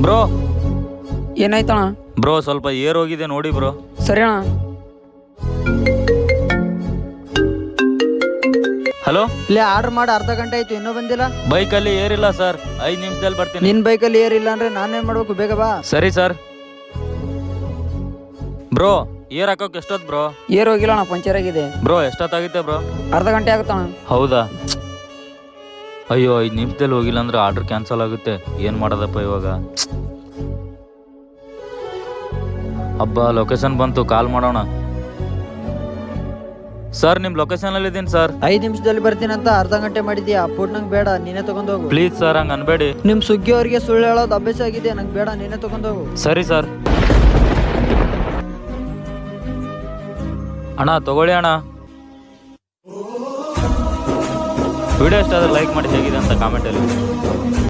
Bro ಏನಾಯ್ತಣ್ಣ? Bro ಸ್ವಲ್ಪ air ಹೋಗಿದೆ ನೋಡಿ ಬ್ರೋ. ಸರಿ ಅಣ್ಣ. ಹಲೋ, ಇಲ್ಲಿ ಆರ್ಡರ್ ಮಾಡಿ ಅರ್ಧ ಗಂಟೆ ಆಯ್ತು, ಇನ್ನೂ ಬಂದಿಲ್ಲ. ಬೈಕಲ್ಲಿ ಏರಿಲ್ಲ ಸರ್, 5 ನಿಮಿಷದಲ್ಲಿ ಬರ್ತೀನಿ. ನಿನ್ ಬೈಕಲ್ಲಿ ಏರಿಲ್ಲ ಅಂದ್ರೆ ನಾನೇನ್ ಮಾಡ್ಬೇಕು? ಬೇಗ ಬಾ. ಸರಿ ಸರ್. ಬ್ರೋ ಏರ್ ಹಾಕೋಕೆ ಎಷ್ಟೊತ್ತು ಬ್ರೋ? ಏರ್ ಹೋಗಿಲ್ಲ ಅಣ್ಣ, ಪಂಚರ್ ಆಗಿದೆ. ಬ್ರೋ ಎಷ್ಟೊತ್ತಾಗುತ್ತೆ ಬ್ರೋ? ಅರ್ಧ ಗಂಟೆ ಆಗುತ್ತಣ್ಣ. ಹೌದಾ? ಅಯ್ಯೋ 5 ನಿಮಿಷದಲ್ಲಿ ಹೋಗಿಲ್ಲ ಅಂದ್ರೆ ಆರ್ಡರ್ ಕ್ಯಾನ್ಸಲ್ ಆಗುತ್ತೆ. ಏನ್ ಮಾಡೋದಪ್ಪ ಇವಾಗ? ಹಬ್ಬ, ಲೊಕೇಶನ್ ಬಂತು, ಕಾಲ್ ಮಾಡೋಣ. ಸರ್ ನಿಮ್ ಲೊಕೇಶನ್ ಅಲ್ಲಿ ಇದೀನಿ ಸರ್. 5 ನಿಮಿಷದಲ್ಲಿ ಬರ್ತೀನಿ ಅಂತ ಅರ್ಧ ಗಂಟೆ ಮಾಡಿದ್ಯಾ? ಫುಡ್ ನಂಗೆ ಬೇಡ, ನೀನೇ ತಗೊಂಡೋಗು. ಪ್ಲೀಸ್ ಸರ್, ಹಂಗ ಅನ್ಬೇಡಿ. ನಿಮ್ ಸುಗ್ಗಿ ಅವ್ರಿಗೆ ಸುಳ್ಳು ಹೇಳೋದು ಅಭ್ಯಾಸ ಆಗಿದೆ, ನಂಗೆ ಬೇಡ, ನೀನೇ ತಗೊಂಡೋಗು. ಸರಿ ಸರ್. ಅಣ್ಣ ತಗೊಳ್ಳಿ ಅಣ್ಣ. ವಿಡಿಯೋ ಇಷ್ಟ ಆದ್ರೆ ಲೈಕ್ ಮಾಡಿ, ಹೇಗಿದೆ ಅಂತ ಕಾಮೆಂಟ್ ಅಲ್ಲಿ.